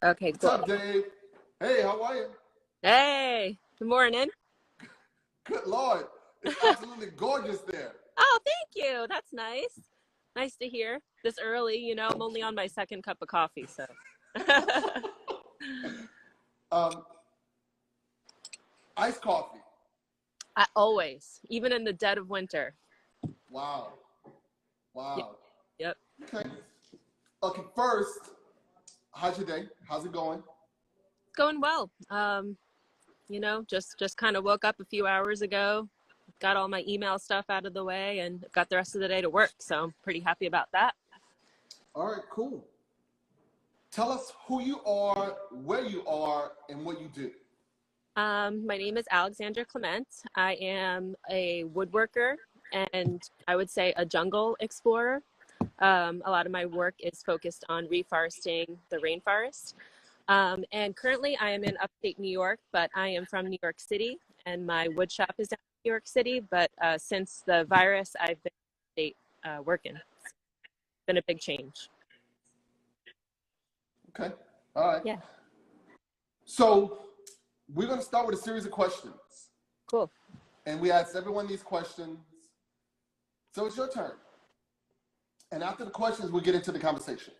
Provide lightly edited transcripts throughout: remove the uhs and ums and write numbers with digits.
Okay, What's cool. up, Dave? Hey, how are you? Hey, good morning. Good Lord, it's absolutely gorgeous there. Oh, thank you. That's nice. Nice to hear this early. I'm only on my second cup of coffee, so. Um, Iced coffee. I always, even in the dead of winter. Wow. Yep. Wow. Yep. Okay. Okay, first, how's your day? How's it going? Going well. Just kind of woke up a few hours ago, got all my email stuff out of the way, and got the rest of the day to work. So I'm pretty happy about that. All right, cool. Tell us who you are, where you are, and what you do. My name is Alexandra Climent. I am a woodworker and I would say a jungle explorer. A lot of my work is focused on reforesting the rainforest. And currently I am in upstate New York, but I am from New York City and my wood shop is down in New York City. But since the virus, I've been upstate working. It's been a big change. Okay. All right. Yeah, So we're going to start with a series of questions. cool. And we ask everyone these questions. So it's your turn. And after the questions, we'll get into the conversation.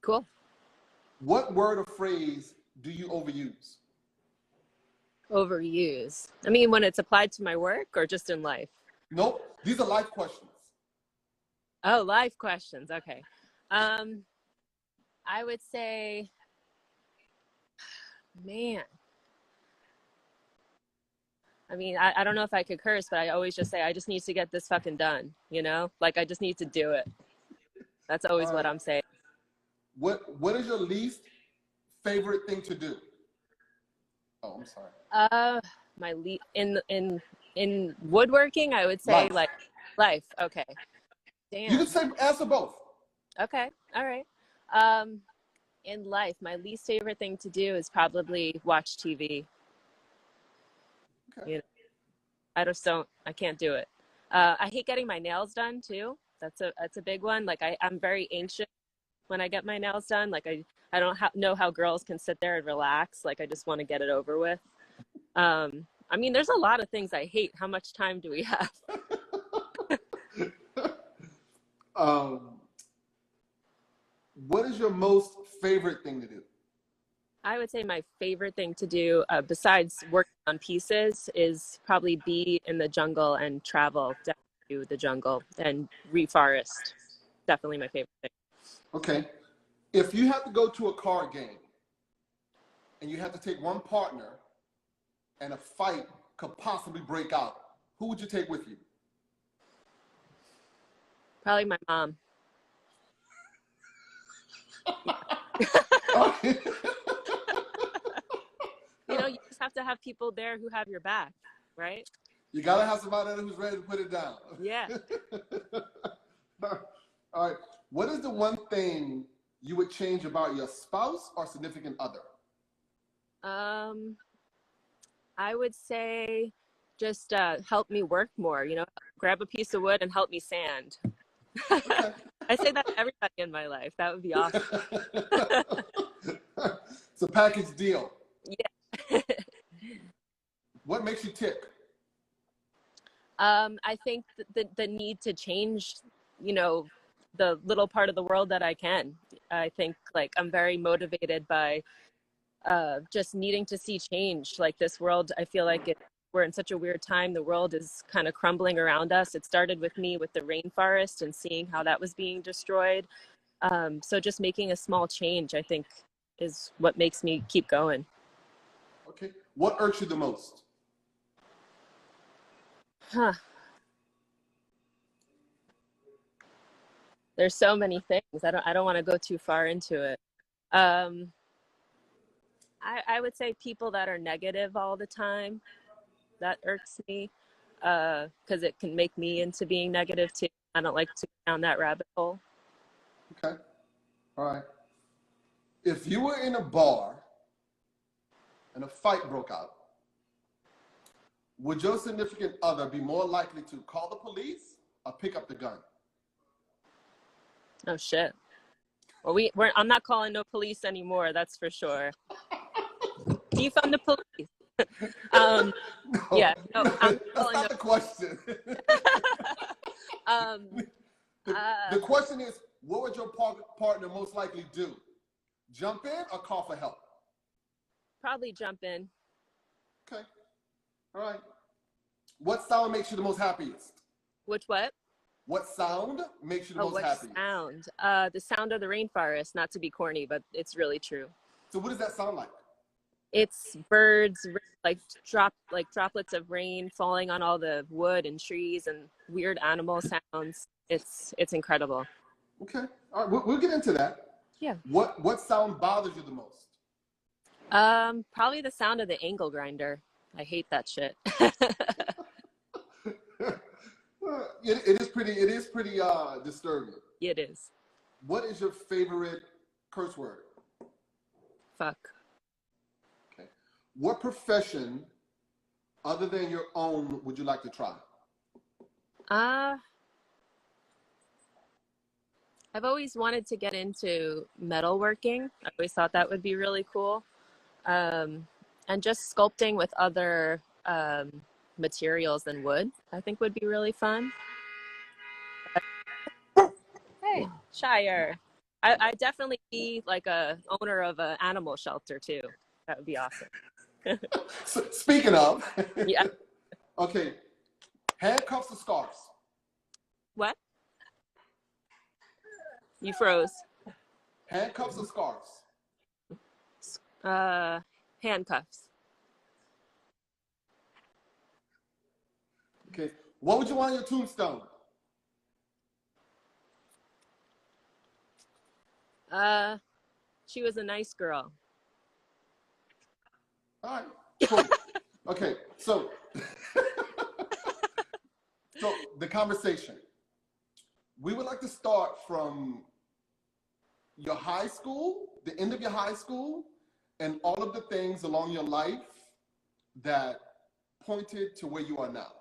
Cool. What word or phrase do you overuse? Overuse. I mean, when it's applied to my work or just in life? Nope. These are life questions. Oh, life questions. Okay. I would say, man. I mean, I don't know if I could curse, but I always just say, I just need to get this fucking done, Like, I just need to do it. That's always All what right. I'm saying. What is your least favorite thing to do? Oh, I'm sorry. In woodworking, I would say, Life. like, life. Okay. You can Damn. say answer both. Okay. All right. In life, my least favorite thing to do is probably watch TV. Okay. I can't do it. I hate getting my nails done too. That's a big one. Like I'm very anxious when I get my nails done. Like I don't know how girls can sit there and relax. Like I just want to get it over with. I mean, there's a lot of things I hate. How much time do we have? What is your most favorite thing to do? I would say my favorite thing to do, besides working on pieces, is probably be in the jungle and travel down to the jungle and reforest. Definitely my favorite thing. Okay. If you have to go to a card game and you have to take one partner and a fight could possibly break out, who would you take with you? Probably my mom. You just have to have people there who have your back, right? You gotta have somebody who's ready to put it down. Yeah. All right. What is the one thing you would change about your spouse or significant other? I would say just help me work more, grab a piece of wood and help me sand. Okay. I say that to everybody in my life. That would be awesome. It's a package deal. Yeah. What makes you tick? I think the need to change, the little part of the world that I can. I think like I'm very motivated by just needing to see change. Like this world, I feel like we're in such a weird time. The world is kind of crumbling around us. It started with me with the rainforest and seeing how that was being destroyed. So just making a small change, I think, is what makes me keep going. Okay. What irks you the most? Huh. There's so many things. I don't want to go too far into it. Um, I would say people that are negative all the time. That irks me because it can make me into being negative too. I don't like to go down that rabbit hole. Okay. All right. If you were in a bar and a fight broke out, would your significant other be more likely to call the police or pick up the gun? Oh shit. Well, I'm not calling no police anymore. That's for sure. Defund the police. No, Yeah, no, no, I'm that's calling not the question. um, The question is, what would your partner most likely do? Jump in or call for help? probably jump in. Okay. All right. What sound makes you the most happiest? Which what? What sound makes you the Oh, most what happiest? sound? The sound of the rainforest. Not to be corny, but it's really true. So what does that sound like? It's birds, like droplets of rain falling on all the wood and trees and weird animal sounds. It's incredible. Okay. All right. We'll get into that. Yeah. What sound bothers you the most? Probably the sound of the angle grinder. I hate that shit. It is pretty disturbing. It is. What is your favorite curse word? Fuck. Okay. What profession other than your own would you like to try? I've always wanted to get into metalworking. I always thought that would be really cool. And just sculpting with other materials than wood, I think would be really fun. Hey, Shire. I definitely be like a owner of an animal shelter too. That would be awesome. So, speaking of, Yeah. okay, handcuffs or scarves? What? You froze. Handcuffs or scarves? Handcuffs. Okay, what would you want on your tombstone? She was a nice girl. All right, cool. Okay, so the conversation. We would like to start from your high school, the end of your high school, and all of the things along your life that pointed to where you are now.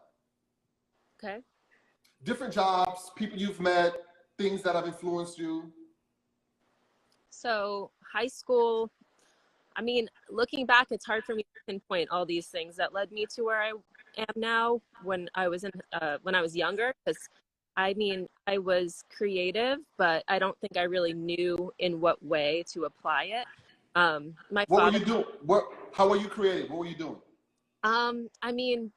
Okay. Different jobs, people you've met, things that have influenced you. So high school, I mean, looking back, it's hard for me to pinpoint all these things that led me to where I am now when I was younger, because I mean, I was creative, but I don't think I really knew in what way to apply it. My What father, were you doing? How were you creative? What were you doing? I mean,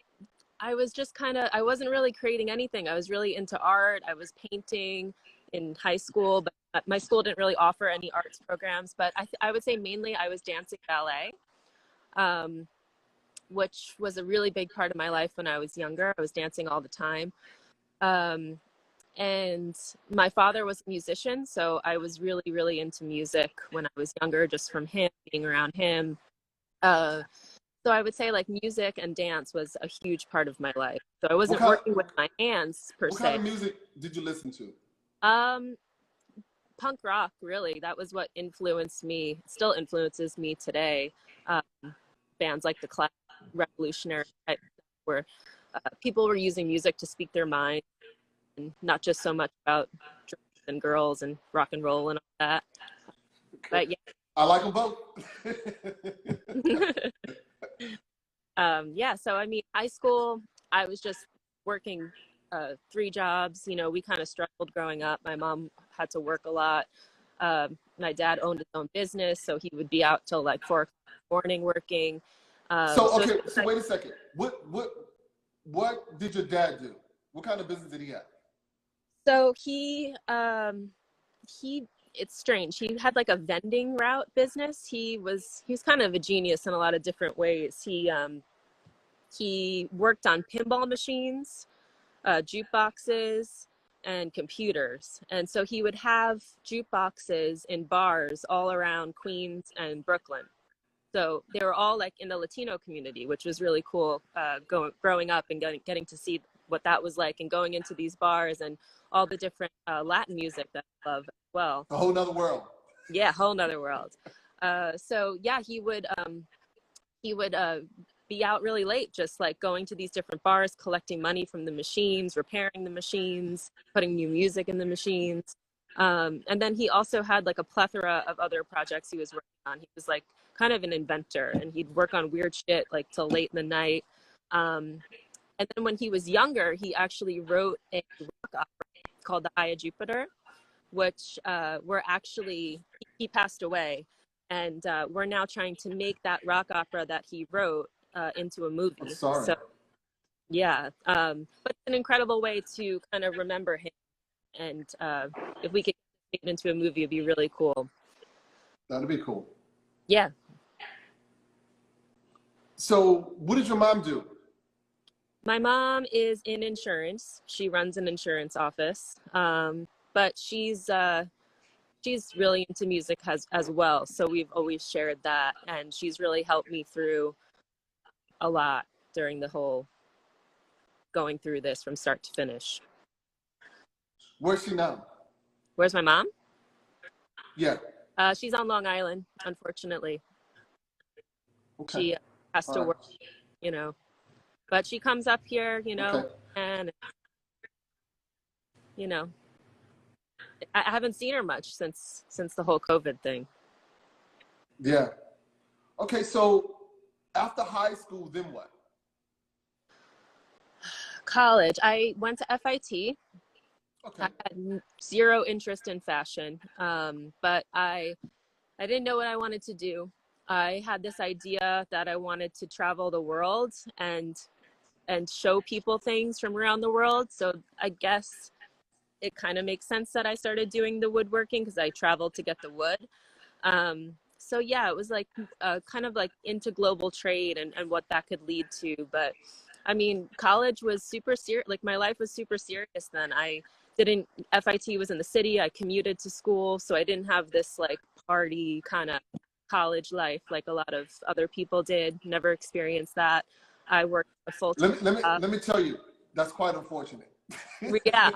I was just I wasn't really creating anything. I was really into art. I was painting in high school, but my school didn't really offer any arts programs. But I would say mainly I was dancing ballet, which was a really big part of my life when I was younger. I was dancing all the time. And my father was a musician, so I was really, really into music when I was younger, just from him, being around him. So I would say like music and dance was a huge part of my life. So I wasn't working with my hands per se. What kind of music did you listen to? Punk rock, really. That was what influenced me, still influences me today. Bands like the Clash, Revolutionary, where people were using music to speak their mind, and not just so much about drugs and girls and rock and roll and all that. Okay. But yeah. I like them both. Yeah, so I mean, high school, I was just working 3 jobs. You know, we kind of struggled growing up. My mom had to work a lot. My dad owned his own business, so he would be out till like 4 o'clock in the morning working. So wait a second. What did your dad do? What kind of business did he have? So it's strange. He had like a vending route business. He's kind of a genius in a lot of different ways. He worked on pinball machines, jukeboxes, and computers. And so he would have jukeboxes in bars all around Queens and Brooklyn. So they were all like in the Latino community, which was really cool. Growing up and getting to see what that was like, and going into these bars and all the different Latin music that I love as well. A whole nother world. Yeah, whole nother world. So yeah, he would be out really late, just like going to these different bars, collecting money from the machines, repairing the machines, putting new music in the machines. And then he also had like a plethora of other projects he was working on. He was like kind of an inventor, and he'd work on weird shit like till late in the night. Um, and then when he was younger, he actually wrote a rock opera called The Eye of Jupiter, which we're actually, he passed away. And we're now trying to make that rock opera that he wrote into a I'm movie. sorry. So, yeah. But it's an incredible way to kind of remember him. And if we could make it into a movie, it'd be really cool. That'd be cool. Yeah. So what did your mom do? My mom is in insurance. She runs an insurance office. But she's really into music as well. So we've always shared that. And she's really helped me through a lot during the whole going through this from start to finish. Where's she now? Where's my mom? Yeah. She's on Long Island, unfortunately. Okay. She has to All right. work, you know, but she comes up here, you know, Okay. and, you know, I haven't seen her much since the whole COVID thing. Yeah. Okay, so after high school, then what? College, I went to FIT. Okay. I had zero interest in fashion, but I didn't know what I wanted to do. I had this idea that I wanted to travel the world and show people things from around the world. So I guess it kind of makes sense that I started doing the woodworking because I traveled to get the wood. So yeah, it was like kind of like into global trade and what that could lead to. But I mean, college was super serious. Like my life was super serious then. FIT was in the city. I commuted to school. So I didn't have this like party kind of college life like a lot of other people did. Never experienced that. I worked a full time. Let me tell you, that's quite unfortunate. Yeah,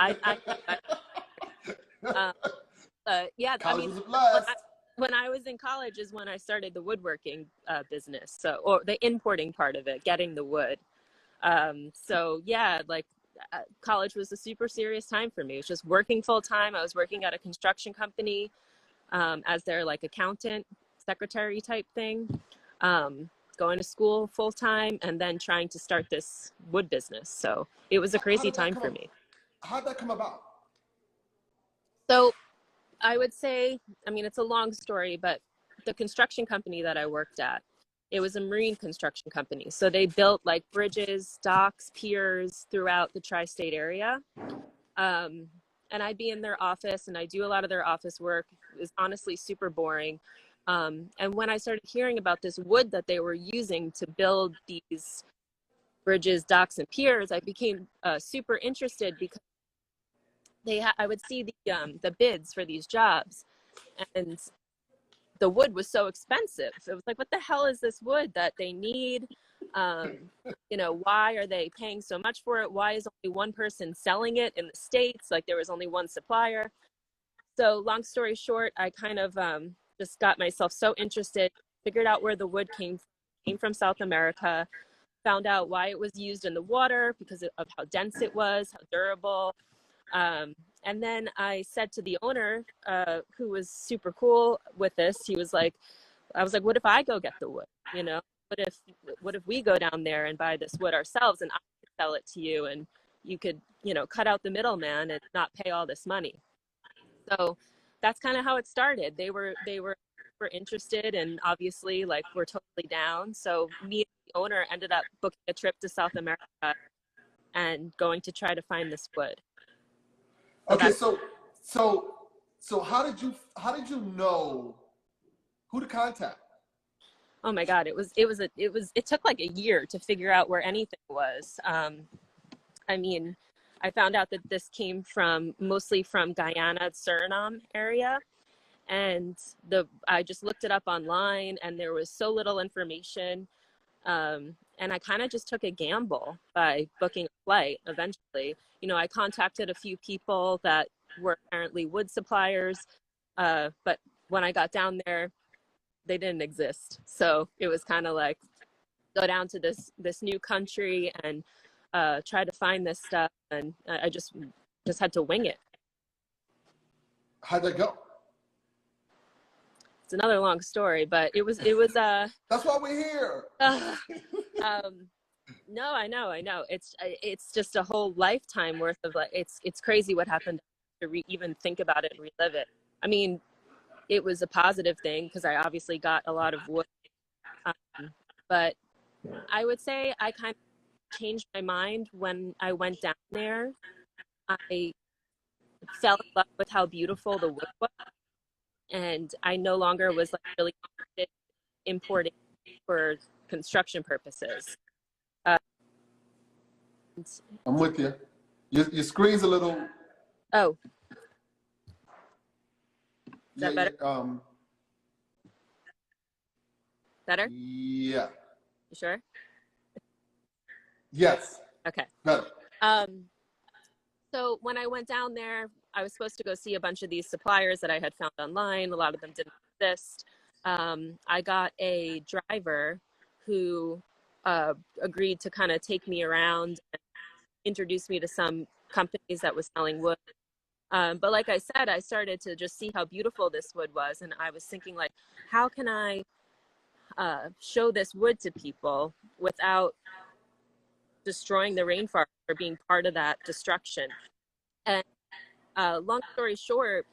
yeah, College I mean, was a blast. when I was in college is when I started the woodworking business. So, or the importing part of it, getting the wood. So yeah, like college was a super serious time for me. It was just working full time. I was working at a construction company as their like accountant, secretary type thing. Going to school full time and then trying to start this wood business. So it was a crazy time for me. How'd that come about? So I would say, I mean, it's a long story, but the construction company that I worked at, it was a marine construction company. So they built like bridges, docks, piers throughout the tri-state area. And I'd be in their office and I do a lot of their office work. It was honestly super boring. And when I started hearing about this wood that they were using to build these bridges, docks, and piers, I became super interested because I would see the bids for these jobs, and the wood was so expensive. It was like, what the hell is this wood that they need? You know, why are they paying so much for it? Why is only one person selling it in the States? Like there was only one supplier. So long story short, I kind of just got myself so interested, figured out where the wood came from South America, found out why it was used in the water because of how dense it was, how durable. And then I said to the owner, who was super cool with this, I was like, what if I go get the wood? You know, what if we go down there and buy this wood ourselves and I could sell it to you and you could, you know, cut out the middleman and not pay all this money. So that's kind of how it started. They were interested and obviously like we're totally down. So me and the owner ended up booking a trip to South America and going to try to find this wood. Okay, so how did you know who to contact? Oh my God, it took like a year to figure out where anything was. I mean, I found out that this came mostly from Guyana, Suriname area. And I just looked it up online and there was so little information. And I kind of just took a gamble by booking a flight eventually. You know, I contacted a few people that were apparently wood suppliers, but when I got down there, they didn't exist. So it was kind of like, go down to this new country and try to find this stuff. And I just had to wing it. How'd that go? It's another long story, but it was That's why we're here. No, I know. It's just a whole lifetime worth of, like, it's crazy what happened to even think about it and relive it. I mean, it was a positive thing because I obviously got a lot of wood, but I would say I kind of changed my mind when I went down there. I fell in love with how beautiful the wood was, and I no longer was like really interested in importing for construction purposes. I'm with you. Your screen's a little. Oh, is Yeah, that better? Better? Yeah. You sure? Yes. Okay. Better. So when I went down there, I was supposed to go see a bunch of these suppliers that I had found online. A lot of them didn't exist. I got a driver who agreed to kind of take me around and introduce me to some companies that was selling wood. But like I said, I started to just see how beautiful this wood was. And I was thinking, like, how can I show this wood to people without destroying the rainforest or being part of that destruction? And long story short,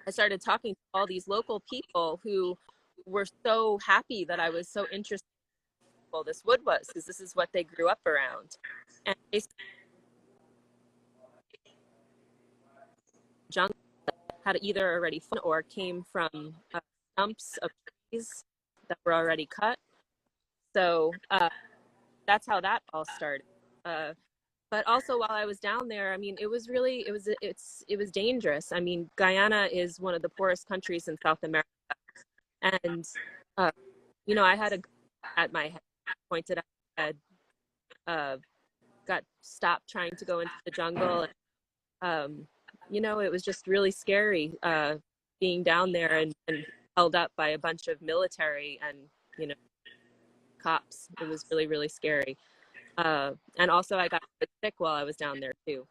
I started talking to all these local people who were so happy that I was so interested in what this wood was, because this is what they grew up around. And they jungle had either already fallen or came from stumps of trees that were already cut. So that's how that all started. But also while I was down there, I mean, it was dangerous. I mean, Guyana is one of the poorest countries in South America, and you know, I had a gun at my head pointed at my head, got stopped trying to go into the jungle, and you know, it was just really scary being down there and held up by a bunch of military and, you know, cops. It was really, really scary. And also I got sick while I was down there too.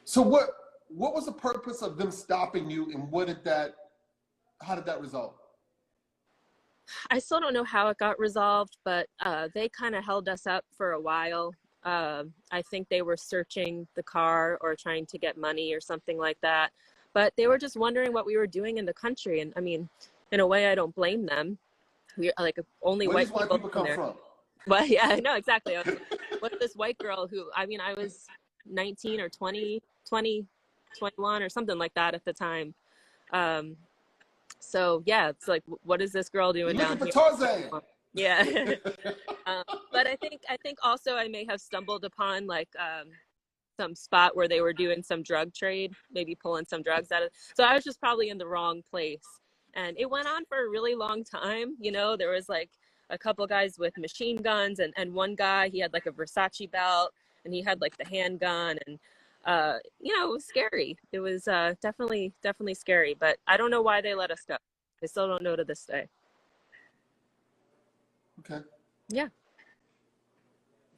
So what was the purpose of them stopping you, and how did that resolve? I still don't know how it got resolved, but they kind of held us up for a while. I think they were searching the car or trying to get money or something like that. But they were just wondering what we were doing in the country. And I mean, in a way, I don't blame them. We're like only Where white these people come there. from? But yeah, I know exactly. I was like, what's this white girl who, I mean, I was 19 or 20, 21 or something like that at the time. So yeah, it's like, what is this girl doing down here? Tarzan. Yeah. But I think also I may have stumbled upon like some spot where they were doing some drug trade, maybe pulling some drugs out of. So I was just probably in the wrong place, and it went on for a really long time. You know, there was like a couple guys with machine guns, and one guy, he had like a Versace belt, and he had like the handgun, and you know, it was scary. It was definitely scary, but I don't know why they let us go. I still don't know to this day. Okay. Yeah.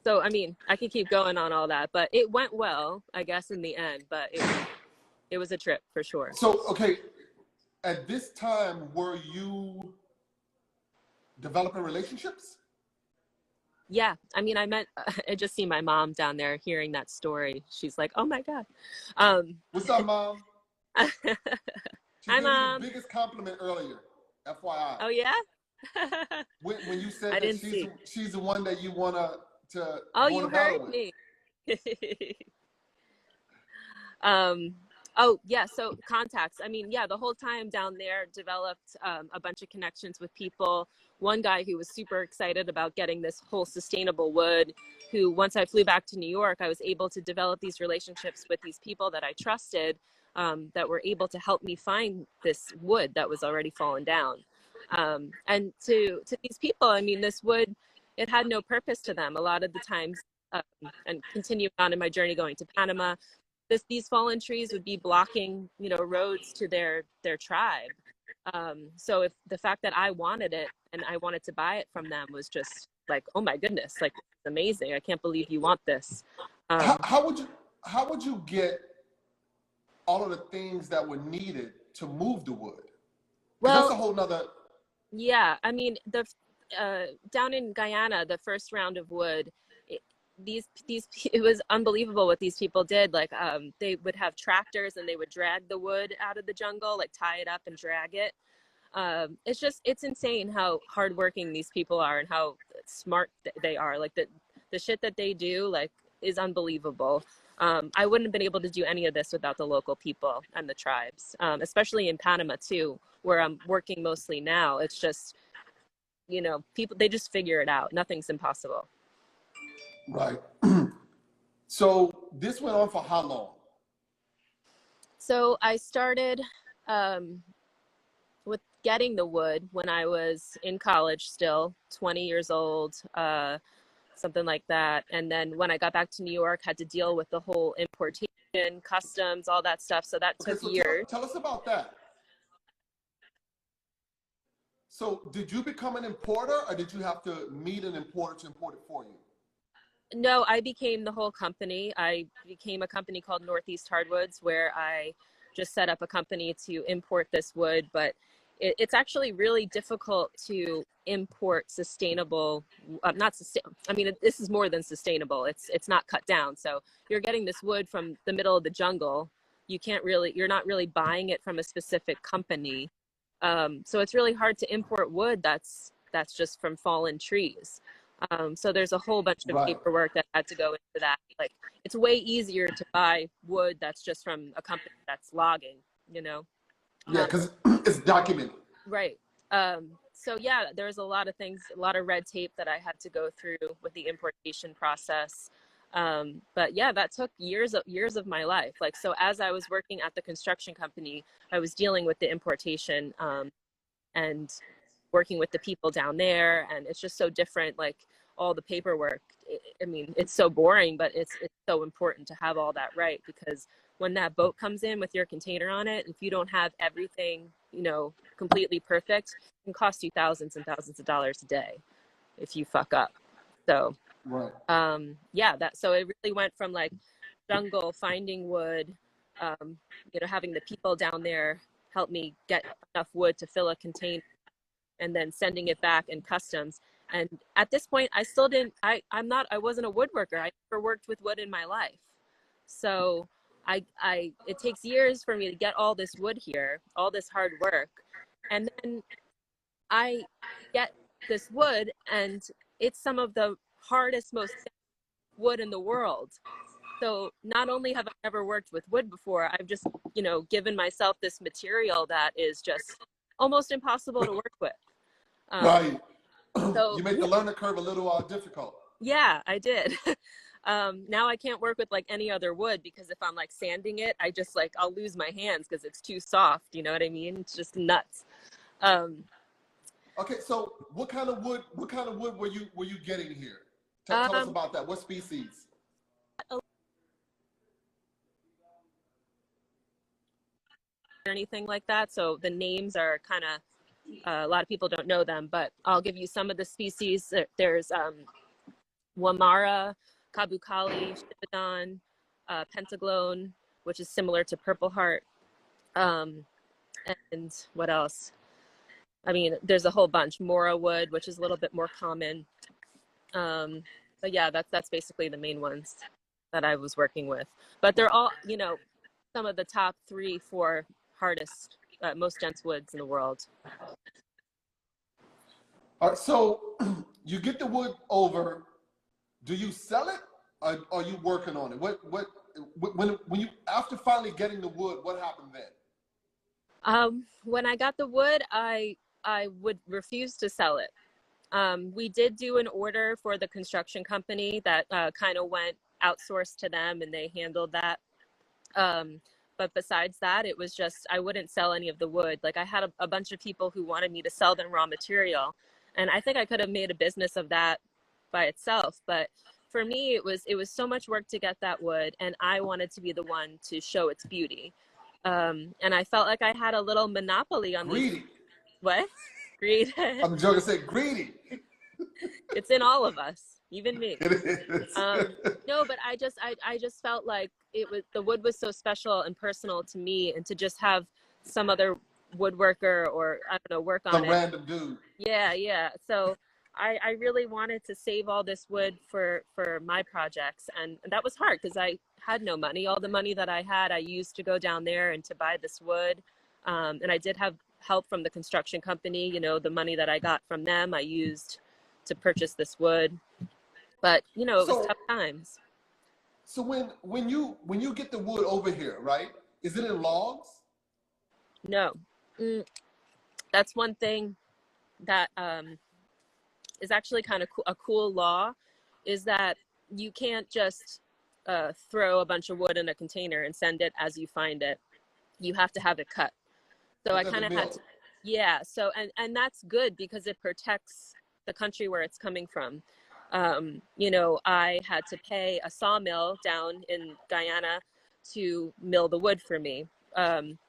So, I mean, I could keep going on all that, but it went well, I guess, in the end, but it was a trip for sure. So, okay, at this time, were you developing relationships? Yeah. I mean, I just see my mom down there hearing that story. She's like, oh my God. What's up, Mom? Hi, Mom. The biggest compliment earlier, FYI. Oh, yeah? when you said I that didn't she's the one that you want to oh, go you to battle heard with. Me. Oh yeah, so contacts. I mean, yeah, the whole time down there developed a bunch of connections with people. One guy who was super excited about getting this whole sustainable wood, who once I flew back to New York, I was able to develop these relationships with these people that I trusted, that were able to help me find this wood that was already fallen down. And to these people, I mean, this wood, it had no purpose to them a lot of the times. And continuing on in my journey going to Panama, these fallen trees would be blocking, you know, roads to their tribe. So if the fact that I wanted it and I wanted to buy it from them was just like, oh my goodness, like, it's amazing. I can't believe you want this. How would you get all of the things that were needed to move the wood? 'Cause Well, that's a whole nother. yeah, I mean, down in Guyana, the first round of wood, it, it was unbelievable what these people did. Like, they would have tractors and they would drag the wood out of the jungle, like tie it up and drag it. It's insane how hardworking these people are and how smart they are. Like the shit that they do, like, is unbelievable. I wouldn't have been able to do any of this without the local people and the tribes, especially in Panama too, where I'm working mostly now. It's just, people, they just figure it out. Nothing's impossible. Right. So this went on for how long? So I started with getting the wood when I was in college still, 20 years old, something like that. And then when I got back to New York, had to deal with the whole importation, customs, all that stuff. So that took years. Tell us about that. So did you become an importer, or did you have to meet an importer to import it for you? No, I became the whole company. I became a company called Northeast Hardwoods, where I just set up a company to import this wood. But it's actually really difficult to import sustainable, I mean, this is more than sustainable. It's not cut down. So you're getting this wood from the middle of the jungle. You're not really buying it from a specific company. So it's really hard to import wood that's just from fallen trees. So there's a whole bunch of paperwork that had to go into that. Like, it's way easier to buy wood that's just from a company that's logging, Yeah, because it's documented. Right. So yeah, there's a lot of things, a lot of red tape that I had to go through with the importation process. But yeah, that took years of my life. Like, so as I was working at the construction company, I was dealing with the importation, and working with the people down there, and it's just so different. Like, all the paperwork, I mean, it's so boring, but it's so important to have all that right, because when that boat comes in with your container on it, if you don't have everything, completely perfect, it can cost you thousands and thousands of dollars a day if you fuck up. So yeah, so it really went from like jungle, finding wood, having the people down there help me get enough wood to fill a container, and then sending it back in customs. And at this point, I still didn't, I wasn't a woodworker. I never worked with wood in my life. So it takes years for me to get all this wood here, all this hard work. And then I get this wood, and it's some of the hardest, most wood in the world. So not only have I never worked with wood before, I've just, given myself this material that is just almost impossible to work with. Right. So you make the learning curve a little difficult. Yeah, I did. Now I can't work with like any other wood, because if I'm like sanding it, I'll lose my hands because it's too soft. You know what I mean? It's just nuts. Okay, so what kind of wood were you getting here? Tell us about that. What species? Or anything like that. So the names are kind of, a lot of people don't know them, but I'll give you some of the species. There's Wamara, Kabukali, Shipodon, Pentaglone, which is similar to Purple Heart. And what else? I mean, there's a whole bunch. Mora wood, which is a little bit more common. But yeah, that's basically the main ones that I was working with. But they're all, some of the top 3, 4 hardest, most dense woods in the world. All right, so you get the wood over. Do you sell it, or are you working on it? When you, after finally getting the wood, what happened then? When I got the wood, I would refuse to sell it. We did do an order for the construction company that kind of went outsourced to them, and they handled that. But besides that, it was just, I wouldn't sell any of the wood. Like, I had a bunch of people who wanted me to sell them raw material, and I think I could have made a business of that by itself. But for me, it was so much work to get that wood, and I wanted to be the one to show its beauty. And I felt like I had a little monopoly on greedy. What? Greed. I'm joking. Say greedy. It's in all of us. even me. It is. No, but I just felt like the wood was so special and personal to me, and to just have some other woodworker, or I don't know, work on Some it. random dude. Yeah. So I really wanted to save all this wood for my projects, and that was hard because I had no money. All the money that I had, I used to go down there and to buy this wood. And I did have help from the construction company. You know, the money that I got from them, I used to purchase this wood. But you know, it was So tough times. so when you get the wood over here, right? Is it in logs? No, that's one thing that is actually kind of a cool law, is that you can't just throw a bunch of wood in a container and send it as you find it. You have to have it cut. So Like I at the kind of had mill. to, yeah. So and that's good because it protects the country where it's coming from. You know, I had to pay a sawmill down in Guyana to mill the wood for me,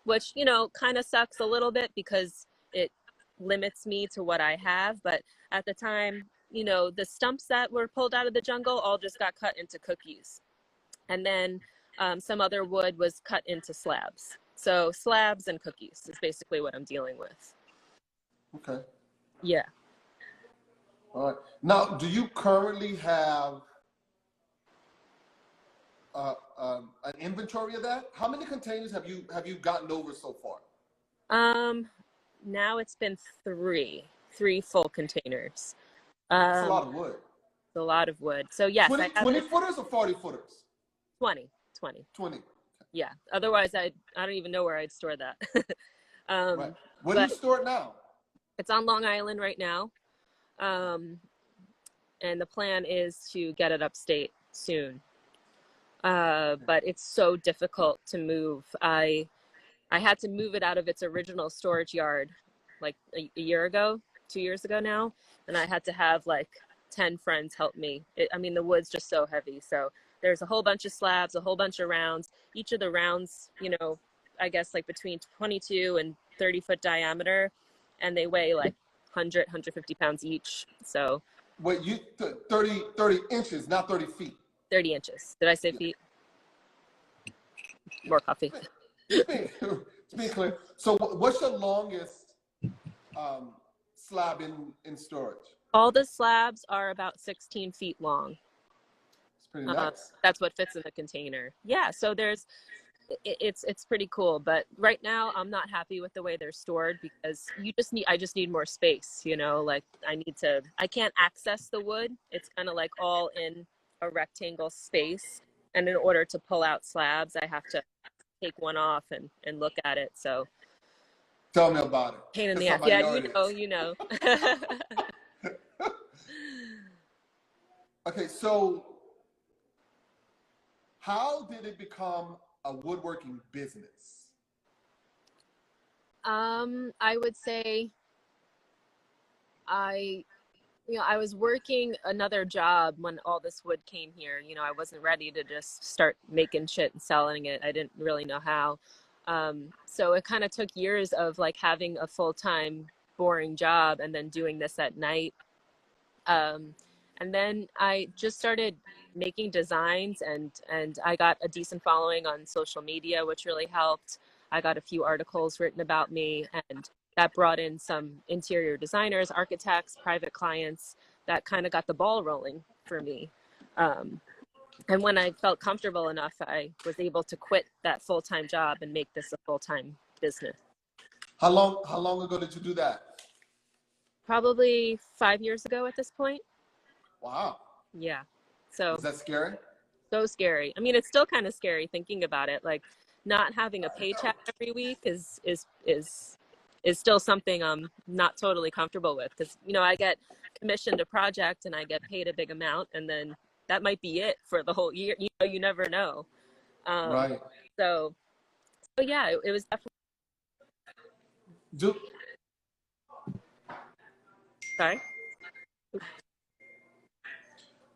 which, you know, kind of sucks a little bit because it limits me to what I have. But at the time, you know, the stumps that were pulled out of the jungle all just got cut into cookies. And then some other wood was cut into slabs. So slabs and cookies is basically what I'm dealing with. Okay. Yeah. All right. Now, do you currently have an inventory of that? How many containers have you gotten over so far? Um, Now it's been three full containers. That's a Um, lot of wood. a lot of wood. So yes, I have 20 footers or 40 footers? 20. 20. Yeah. Otherwise, I don't even know where I'd store that. Right. Where do you But store it now? it's on Long Island right now. Um, and the plan is to get it upstate soon. But it's so difficult to move. I had to move it out of its original storage yard like a year ago, 2 years ago now, and I had to have like 10 friends help me. I mean, the wood's just so heavy. So there's a whole bunch of slabs, a whole bunch of rounds. Each of the rounds, you know, I guess like between 22 and 30-foot diameter, and they weigh like 150 pounds each. So Wait, 30 inches, not 30 feet. 30 inches. Did I say Yeah. feet? More coffee. It's being clear. So what's your longest slab in storage? All the slabs are about 16 feet long. It's pretty nice. That's what fits in the container. Yeah, so it's pretty cool. But right now, I'm not happy with the way they're stored because I just need more space. You know, like I can't access the wood. It's kind of like all in a rectangle space, and in order to pull out slabs, I have to take one off and look at it. So Tell me about it. pain in As the ass. somebody Yeah, artist. you know. Okay, so how did it become a woodworking business? I would say I was working another job when all this wood came here. You know, I wasn't ready to just start making shit and selling it. I didn't really know how. So it kind of took years of like having a full-time boring job and then doing this at night. And then I just started making designs, and I got a decent following on social media, which really helped. I got a few articles written about me, and that brought in some interior designers, architects, private clients. That kind of got the ball rolling for me. Um, and when I felt comfortable enough, I was able to quit that full-time job and make this a full-time business. How long ago did you do that? Probably 5 years ago at this point. Wow. Yeah. So Was that scary? so scary. I mean, it's still kind of scary thinking about it. Like not having a paycheck every week is still something I'm not totally comfortable with, because you know I get commissioned a project and I get paid a big amount, and then that might be it for the whole year. You know, you never know. Um, Right. so yeah, it was definitely. Do Sorry.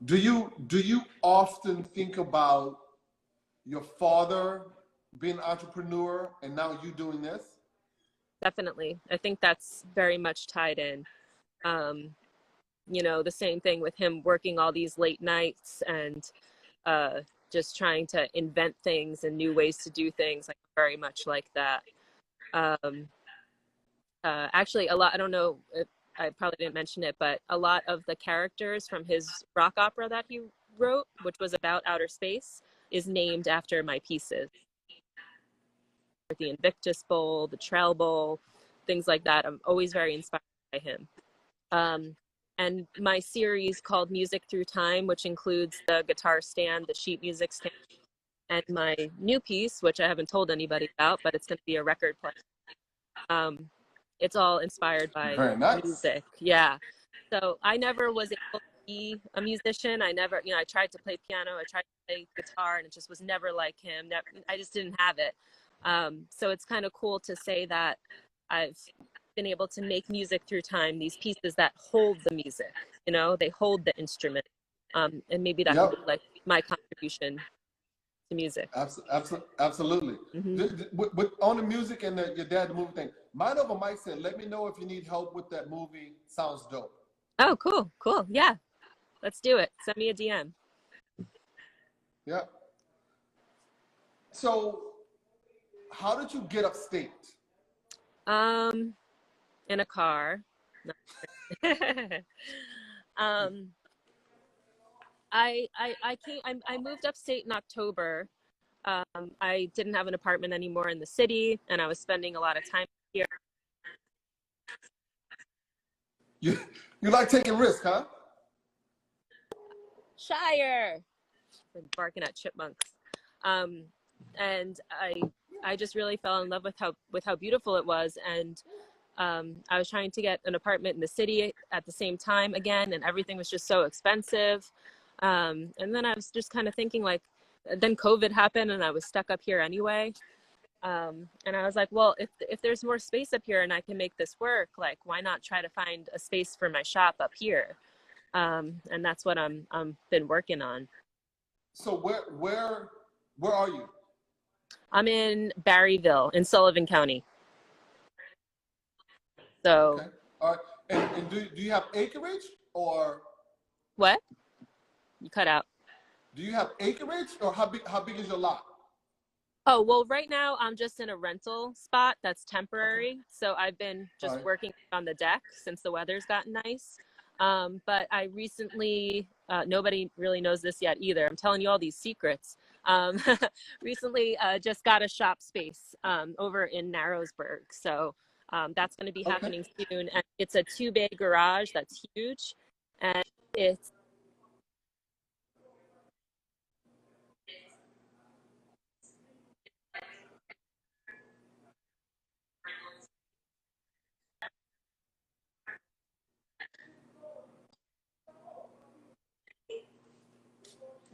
do you often think about your father being an entrepreneur and now you doing this? Definitely. I think that's very much tied in. Um, you know, the same thing with him working all these late nights and just trying to invent things and new ways to do things, like very much like that. Um, Actually, a lot, I don't know if I probably didn't mention it, but a lot of the characters from his rock opera that he wrote, which was about outer space, is named after my pieces. The Invictus Bowl, the Trail Bowl, things like that. I'm always very inspired by him. And my series called Music Through Time, which includes the guitar stand, the sheet music stand, and my new piece, which I haven't told anybody about, but it's going to be a record play. It's all inspired by Very nice. music. Yeah. So I never was able to be a musician. I never, you know, I tried to play piano, I tried to play guitar, and it just was never like him. I just didn't have it. So it's kind of cool to say that I've been able to make music through time, these pieces that hold the music, you know, they hold the instrument. And maybe that could be like my contribution to music. Absolutely. On the music and your dad, the movie thing, Mind Over Mike said, let me know if you need help with that movie. Sounds dope. Oh, cool. Yeah, let's do it. Send me a DM. Yeah. So how did you get upstate? In a car. I moved upstate in October. I didn't have an apartment anymore in the city, and I was spending a lot of time here. You like taking risks, huh? Shire, barking at chipmunks. And I just really fell in love with how beautiful it was, and I was trying to get an apartment in the city at the same time again, and everything was just so expensive. And then I was just kind of thinking, like, then COVID happened and I was stuck up here anyway. And I was like, well, if there's more space up here and I can make this work, like, why not try to find a space for my shop up here? And that's what I'm been working on. So where are you? I'm in Barryville in Sullivan County. So. Okay. All right. And do you have acreage or? What? You cut out. Do you have acreage, or how big is your lot? Oh, well, right now I'm just in a rental spot that's temporary. Okay. So I've been just working on the deck since the weather's gotten nice. But I recently, nobody really knows this yet either. I'm telling you all these secrets. Recently just got a shop space over in Narrowsburg. So that's going to be happening soon. And it's a 2-bay garage that's huge. And it's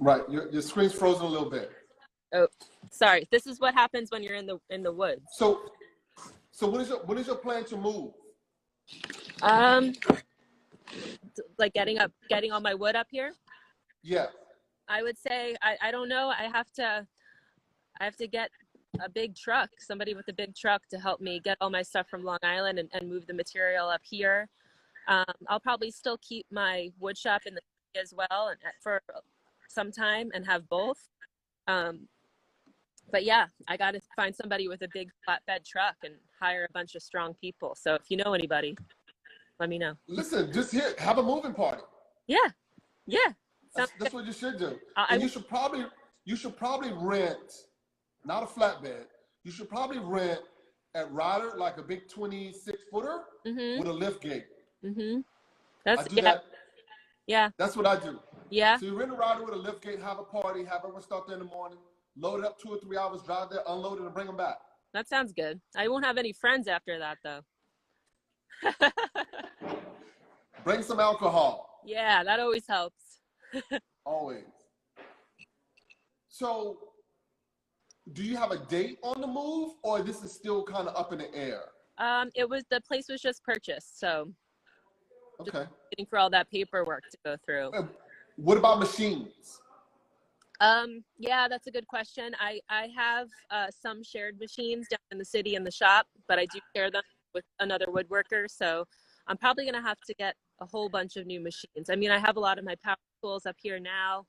right. Your screen's frozen a little bit. Oh, sorry. This is what happens when you're in the woods. So what is your plan to move? Like getting all my wood up here. Yeah. I would say I don't know. I have to get a big truck, somebody with a big truck to help me get all my stuff from Long Island and move the material up here. I'll probably still keep my wood shop in the city as well, and for some time, and have both. But yeah, I got to find somebody with a big flatbed truck and hire a bunch of strong people. So if you know anybody, let me know. Listen, just here, have a moving party. Yeah. That's what you should do. And you should probably rent, not a flatbed. You should probably rent at Ryder like a big 26-footer with a lift gate. Yeah. That's what I do. Yeah. So you rent a Ryder with a lift gate, have a party, have everyone start there in the morning, load it up 2 or 3 hours, drive there, unload it, and bring them back. That sounds good. I won't have any friends after that, though. Bring some alcohol. Yeah, that always helps. Always. So, do you have a date on the move, or this is still kind of up in the air? The place was just purchased, so okay. Just waiting for all that paperwork to go through. What about machines? Yeah, that's a good question. I have some shared machines down in the city in the shop, but I do share them with another woodworker, so I'm probably gonna have to get a whole bunch of new machines. I mean, I have a lot of my power tools up here now.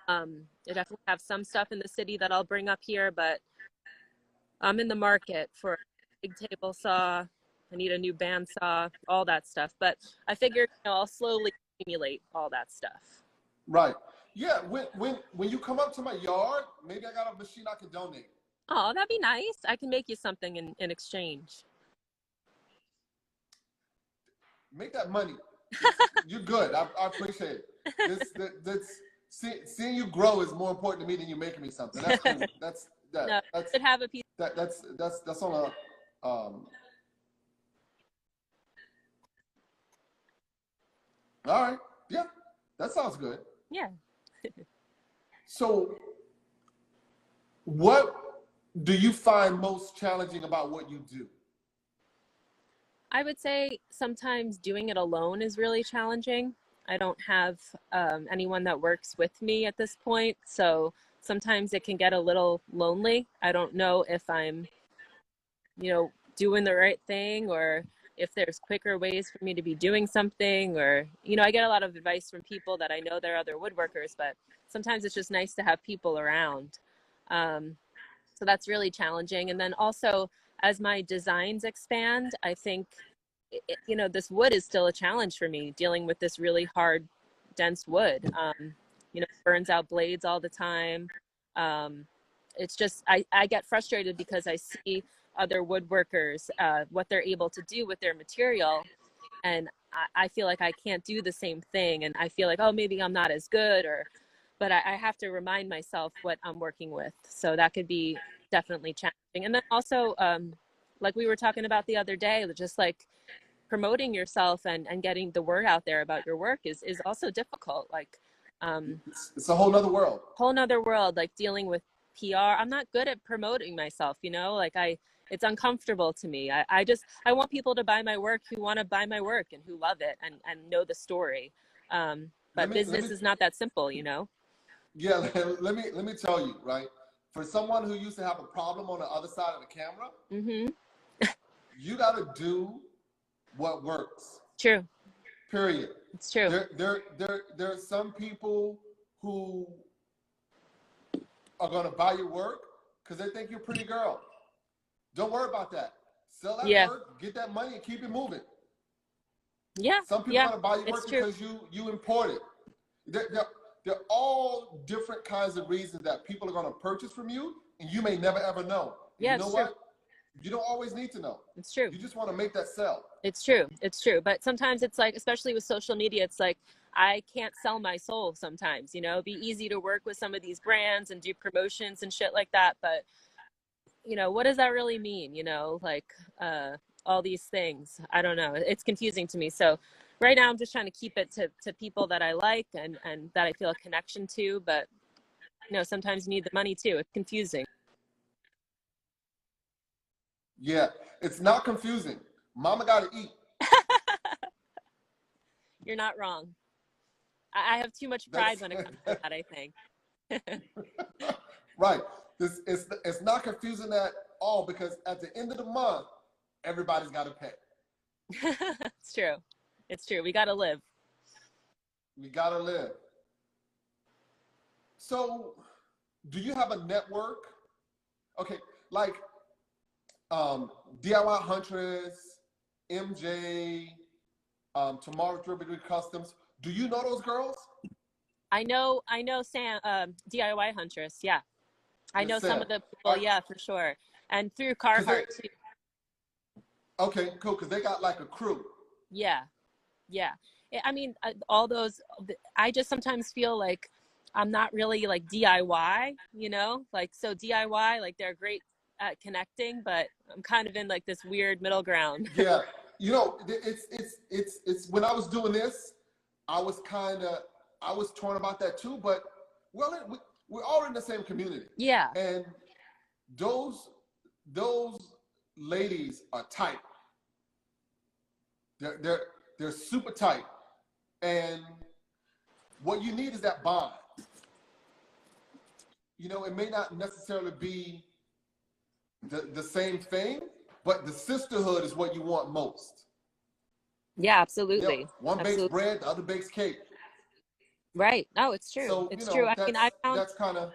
I definitely have some stuff in the city that I'll bring up here, but I'm in the market for a big table saw. I need a new bandsaw, all that stuff. But I figured, I'll slowly accumulate all that stuff. Right. Yeah. When you come up to my yard, maybe I got a machine I can donate. Oh, that'd be nice. I can make you something in exchange. Make that money. You're good. I appreciate it. Seeing you grow is more important to me than you making me something. That's cool. That's should have a piece. That's on a all right. Yeah, that sounds good. Yeah. So, what do you find most challenging about what you do? I would say sometimes doing it alone is really challenging. I don't have anyone that works with me at this point, so sometimes it can get a little lonely. I don't know if I'm, doing the right thing, or if there's quicker ways for me to be doing something, or, I get a lot of advice from people that I know they're other woodworkers, but sometimes it's just nice to have people around. So that's really challenging. And then also, as my designs expand, I think, this wood is still a challenge for me, dealing with this really hard, dense wood. It burns out blades all the time. It's just, I get frustrated because I see other woodworkers, what they're able to do with their material. And I feel like I can't do the same thing. And I feel like, oh, maybe I'm not as good, but I have to remind myself what I'm working with. So that could be definitely challenging. And then also, like we were talking about the other day, just like promoting yourself and getting the word out there about your work is also difficult. Like, it's a whole nother world. Like dealing with PR. I'm not good at promoting myself, it's uncomfortable to me. I want people to buy my work who want to buy my work and who love it and know the story. But business is not that simple, Yeah, let me tell you, right? For someone who used to have a problem on the other side of the camera, Mm-hmm. you got to do what works. True. Period. It's true. There are some people who are going to buy your work because they think you're a pretty girl. Don't worry about that. Sell that work, get that money, and keep it moving. Yeah. Some people are going to buy your work because you import it. There are all different kinds of reasons that people are going to purchase from you, and you may never ever know. Yeah, you know what? You don't always need to know. It's true. You just want to make that sell. It's true. It's true. But sometimes it's like, especially with social media, it's like, I can't sell my soul sometimes, it'd be easy to work with some of these brands and do promotions and shit like that. But, what does that really mean? All these things, I don't know. It's confusing to me. So right now I'm just trying to keep it to people that I like and that I feel a connection to. But, sometimes you need the money too. It's confusing. Yeah, it's not confusing. Mama got to eat. You're not wrong. I have too much pride when it comes to that, I think. Right. It's not confusing at all because at the end of the month, everybody's got to pay. It's true. It's true. We got to live. We got to live. So, do you have a network? Okay, like DIY Huntress, MJ, Tomorrow's Driven Customs. Do you know those girls? I know Sam, DIY Huntress. Yeah. I know Sam. some of the people. Yeah, for sure. And through Carhartt too. Okay, cool. Because they got like a crew. Yeah. Yeah. I mean, all those, I just sometimes feel like I'm not really like DIY, so DIY, like they're great at connecting, but I'm kind of in like this weird middle ground. Yeah. It's when I was doing this, I was torn about that too, but we're all in the same community. Yeah. And those ladies are tight. They're super tight. And what you need is that bond. It may not necessarily be the same thing, but the sisterhood is what you want most. Yeah, Yep. absolutely. One bakes Absolutely. bread, the other bakes cake. Right. No, it's true. So, It's true. I mean, that's kind of,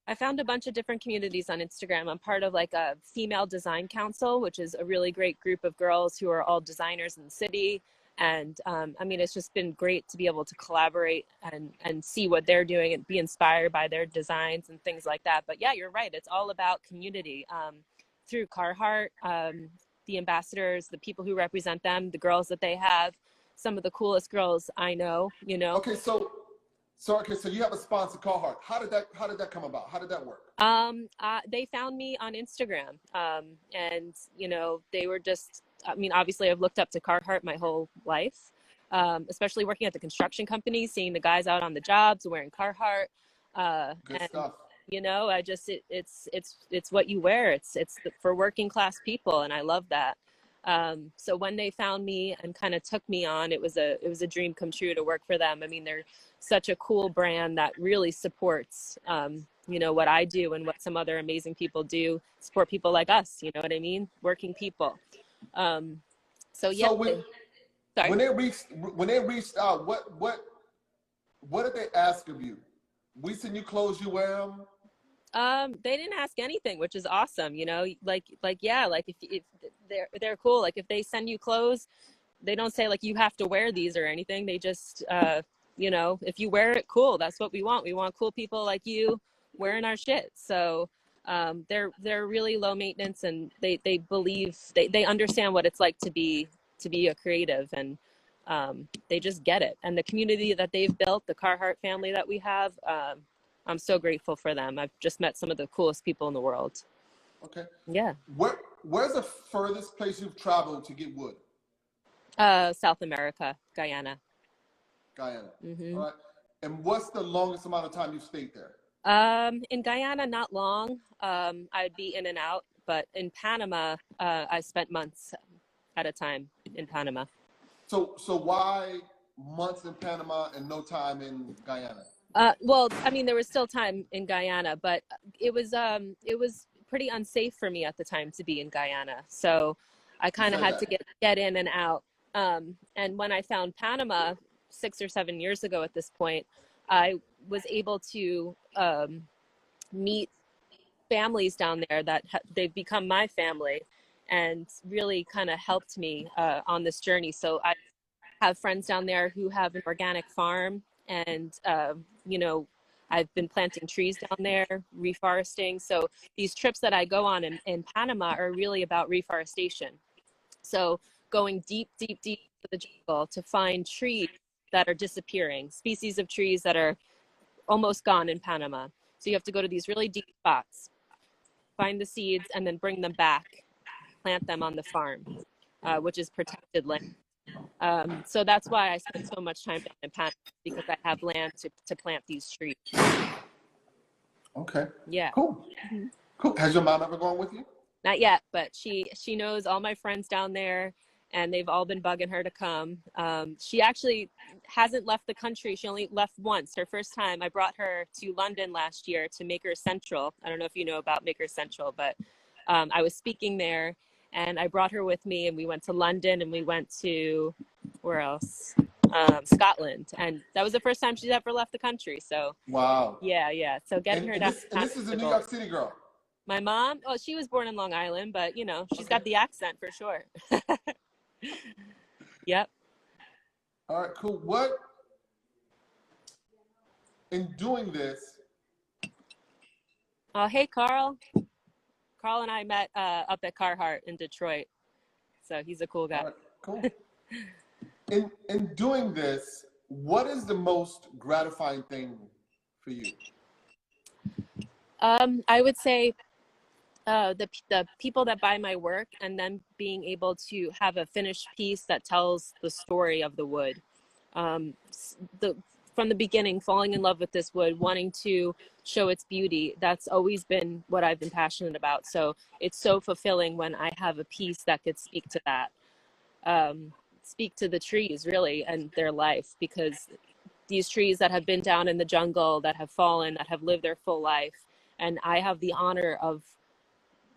I found a bunch of different communities on Instagram. I'm part of like a female design council, which is a really great group of girls who are all designers in the city. And I mean, it's just been great to be able to collaborate and see what they're doing and be inspired by their designs and things like that. But yeah, you're right. It's all about community. Through Carhartt, the ambassadors, the people who represent them, the girls that they have, some of the coolest girls I know, you know. okay. So you have a sponsor, Carhartt. How did that come about? How did that work? They found me on Instagram, and you know, they were just. I mean, obviously, I've looked up to Carhartt my whole life, especially working at the construction company, seeing the guys out on the jobs wearing Carhartt, Good and stuff. you know, it's what you wear. It's for working class people, and I love that. So when they found me and kind of took me on, it was a dream come true to work for them. I mean, they're such a cool brand that really supports you know, what I do and what some other amazing people do, support people like us, you know what I mean, working people. um so yeah. So Sorry. when they reached out, what did they ask of you? We send you clothes, you wear them. They didn't ask anything, which is awesome, you know, like yeah, like if they're cool, like if they send you clothes, they don't say like you have to wear these or anything. They just you know, if you wear it, cool, that's what we want cool people like you wearing our shit. So they're really low maintenance, and they believe they understand what it's like to be a creative, and they just get it. And the community that they've built, the Carhartt family that we have, I'm so grateful for them. I've just met some of the coolest people in the world. Okay. Yeah. Where's the furthest place you've traveled to get wood? South America, Guyana. Guyana. Hmm. All right. And what's the longest amount of time you've stayed there? In Guyana, not long. I'd be in and out, but in Panama, I spent months at a time in Panama. So why months in Panama and no time in Guyana? Well, I mean, there was still time in Guyana, but it was pretty unsafe for me at the time to be in Guyana. So I You kind of said had to that. get in and out. And when I found Panama 6 or 7 years ago at this point, I was able to meet families down there that they've become my family and really kind of helped me on this journey. So I have friends down there who have an organic farm, and you know, I've been planting trees down there, reforesting. So these trips that I go on in Panama are really about reforestation. So going deep, deep, deep into the jungle to find trees that are disappearing, species of trees that are almost gone in Panama. So you have to go to these really deep spots, find the seeds, and then bring them back, plant them on the farm, which is protected land. So that's why I spend so much time down in Panama, because I have land to plant these trees. Okay. Yeah. Cool. Mhm. Cool. Has your mom ever gone with you? Not yet, but she knows all my friends down there, and they've all been bugging her to come. She actually hasn't left the country. She only left once. Her first time, I brought her to London last year to Maker Central. I don't know if you know about Maker Central, but I was speaking there, and I brought her with me, and we went to London, and we went to where else? Scotland, and that was the first time she's ever left the country. So Wow. yeah, yeah. So getting her down And this is a the New goal. York City girl. My mom, oh, she was born in Long Island, but you know, she's got Okay. the accent for sure. Yep. All right. Cool. What in doing this? Oh, hey, Carl. Carl and I met up at Carhartt in Detroit, so he's a cool guy. All right. Cool. In doing this, what is the most gratifying thing for you? I would say the people that buy my work, and then being able to have a finished piece that tells the story of the wood. The From the beginning, falling in love with this wood, wanting to show its beauty. That's always been what I've been passionate about. So it's so fulfilling when I have a piece that could speak to that, speak to the trees really and their life, because these trees that have been down in the jungle, that have fallen, that have lived their full life, and I have the honor of,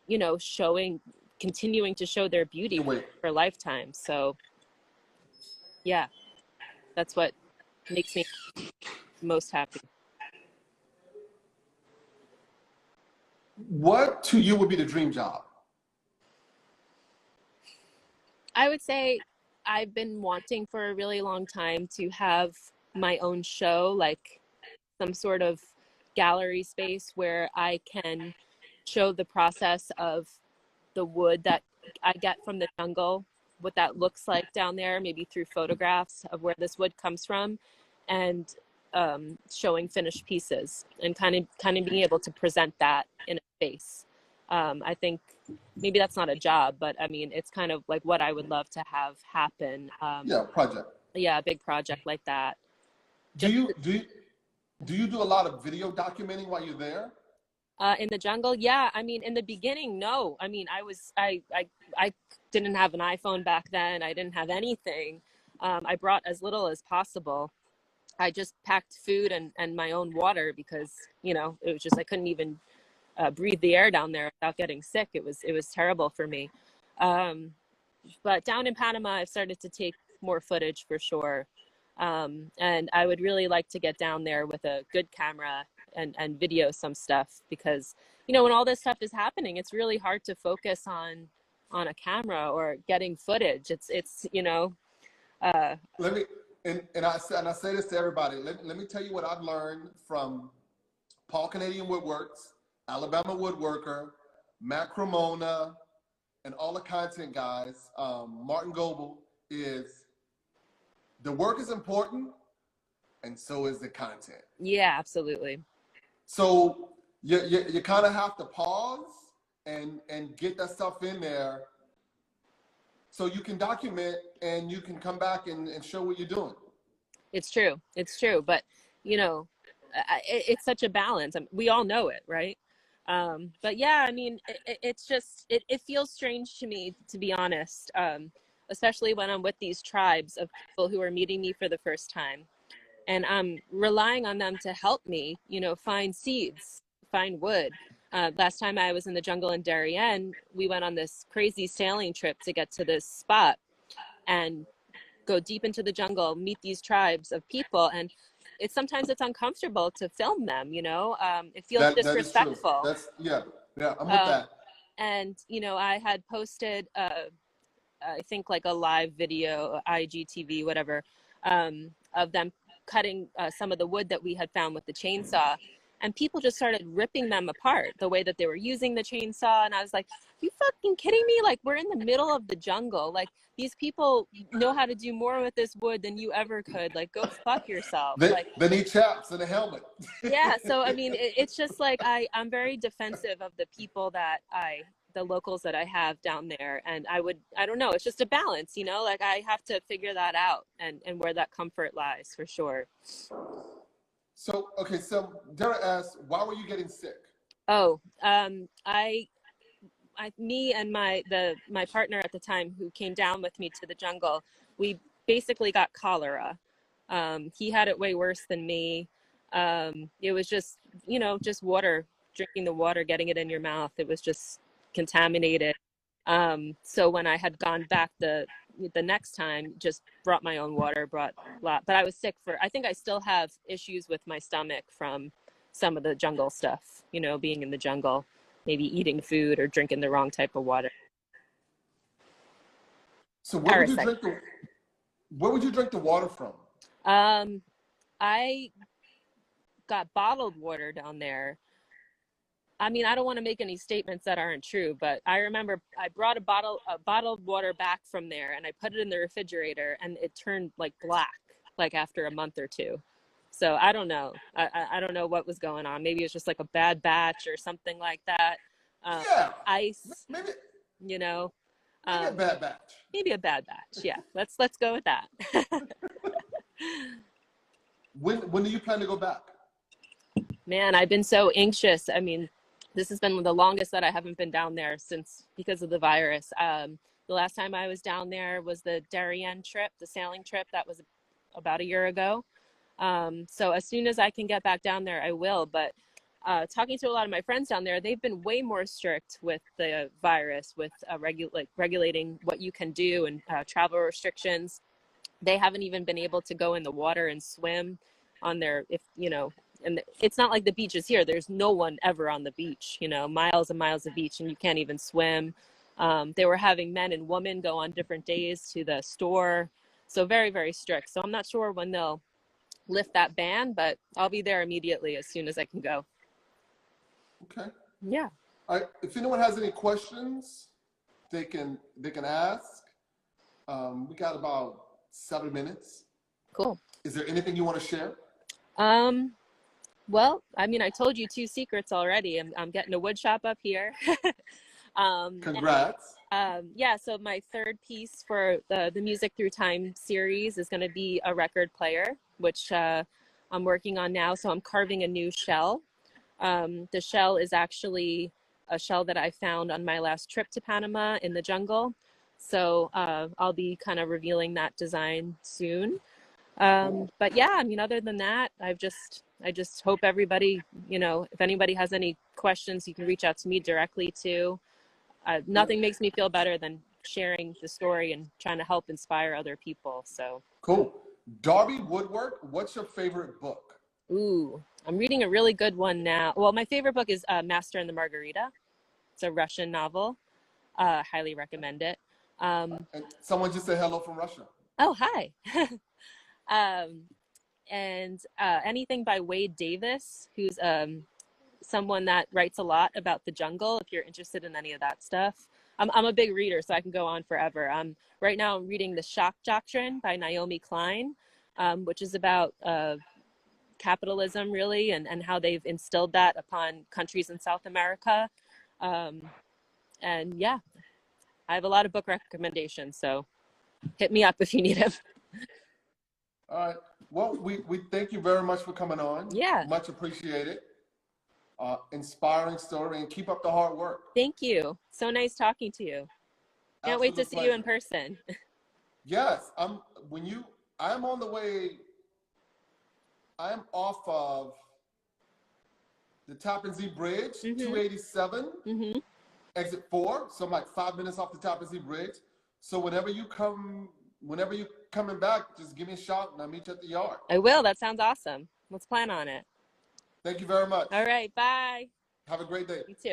you know, continuing to show their beauty Wait. for lifetime. So Yeah, that's what makes me most happy. What to you would be the dream job? I would say I've been wanting for a really long time to have my own show, like some sort of gallery space where I can show the process of the wood that I get from the jungle, what that looks like down there, maybe through photographs of where this wood comes from, and showing finished pieces, and kind of being able to present that in a space. I think maybe that's not a job, but I mean, it's kind of like what I would love to have happen. Yeah, project. Yeah, a big project like that. Do Just you do you, do you do a lot of video documenting while you're there? in the jungle, yeah. I mean, in the beginning, no. I mean, I didn't have an iPhone back then. I didn't have anything. I brought as little as possible. I just packed food and my own water because, you know, it was just I couldn't even breathe the air down there without getting sick. It was terrible for me. Um, but down in Panama, I've started to take more footage for sure. And I would really like to get down there with a good camera and video some stuff because, you know, when all this stuff is happening, it's really hard to focus on a camera or getting footage. It's you know, uh, Let me and I say this to everybody. Let me tell you what I've learned from Paul Canadian Woodworks, Alabama Woodworker, Matt Cremona, and all the content guys. Martin Goebel is the work is important, and so is the content. yeah, absolutely. So you kind of have to pause and get that stuff in there so you can document and you can come back and show what you're doing. It's true. It's true. But, you know, it's such a balance. We all know it, right? But yeah, I mean, it's just, it feels strange to me, to be honest, especially when I'm with these tribes of people who are meeting me for the first time. And I'm relying on them to help me, you know, find seeds, find wood. Last time I was in the jungle in Darien, we went on this crazy sailing trip to get to this spot and go deep into the jungle, meet these tribes of people, and sometimes it's uncomfortable to film them. You know, it feels That is true. disrespectful. Yeah, I'm with Um, that. and you know, I had posted, I think like a live video, IGTV, whatever, of them cutting some of the wood that we had found with the chainsaw. And people just started ripping them apart the way that they were using the chainsaw. And I was like, you fucking kidding me? Like, we're in the middle of the jungle. Like, these people know how to do more with this wood than you ever could. Like, go fuck yourself. Like, They need chaps and a helmet. yeah. So, I mean, it's just like, I'm very defensive of the people the locals that I have down there. And I don't know, it's just a balance, you know, like I have to figure that out and where that comfort lies for sure. So, okay, so Dara asked, why were you getting sick? Oh, me and my partner at the time who came down with me to the jungle, we basically got cholera. He had it way worse than me. It was just, you know, just water, drinking the water, getting it in your mouth. It was just contaminated. So when I had gone back the next time, just brought my own water, brought a lot, but I was sick I think I still have issues with my stomach from some of the jungle stuff, you know, being in the jungle, maybe eating food or drinking the wrong type of water. So Parasite. where would you drink the water from? I got bottled water down there. I mean, I don't want to make any statements that aren't true, but I remember I brought a bottled water back from there and I put it in the refrigerator and it turned like black, like after a month or two. So I don't know. I don't know what was going on. Maybe it was just like a bad batch or something like that. Yeah, Ice, maybe you know, maybe a bad batch. maybe a bad batch. Yeah, let's go with that. When do you plan to go back? Man, I've been so anxious. I mean, this has been the longest that I haven't been down there because of the virus. The last time I was down there was the Darien trip, the sailing trip. That was about a year ago. So as soon as I can get back down there, I will. But talking to a lot of my friends down there, they've been way more strict with the virus, with regulating what you can do and travel restrictions. they haven't even been able to go in the water and swim on their, if you know, and it's not like the beaches here. There's no one ever on the beach, you know, miles and miles of beach, and you can't even swim. They were having men and women go on different days to the store. So very, very strict. So I'm not sure when they'll lift that ban, but I'll be there immediately as soon as I can go. Okay. Yeah. All right. If anyone has any questions, they can ask. We got about 7 minutes. Cool. Is there anything you want to share? Well, I mean, I told you 2 secrets already. I'm getting a wood shop up here. Congrats. Yeah, so my third piece for the Music Through Time series is going to be a record player, which I'm working on now. So I'm carving a new shell. The shell is actually a shell that I found on my last trip to Panama in the jungle. So I'll be kind of revealing that design soon. But yeah, I mean, other than that, I just hope everybody, you know, if anybody has any questions, you can reach out to me directly too. Nothing makes me feel better than sharing the story and trying to help inspire other people. So cool. Darby Woodwork, what's your favorite book? Ooh, I'm reading a really good one now. Well, my favorite book is Master and the Margarita. It's a Russian novel. Highly recommend it. And someone just said hello from Russia. Oh, hi. And anything by Wade Davis, who's someone that writes a lot about the jungle, if you're interested in any of that stuff. I'm a big reader, so I can go on forever. Right now I'm reading The Shock Doctrine by Naomi Klein, which is about capitalism, really, and how they've instilled that upon countries in South America. And yeah, I have a lot of book recommendations, so hit me up if you need them. All right. Well, we thank you very much for coming on. Yeah. Much appreciated. Inspiring story, and keep up the hard work. Thank you. So nice talking to you. Can't wait to see you in person. Yes. I'm on the way. I'm off of the Tappan Zee Bridge, 287, exit 4. So I'm like 5 minutes off the Tappan Zee Bridge. So whenever you coming back, just give me a shout and I'll meet you at the yard. I will. That sounds awesome. Let's plan on it. Thank you very much. All right. Bye. Have a great day. You too.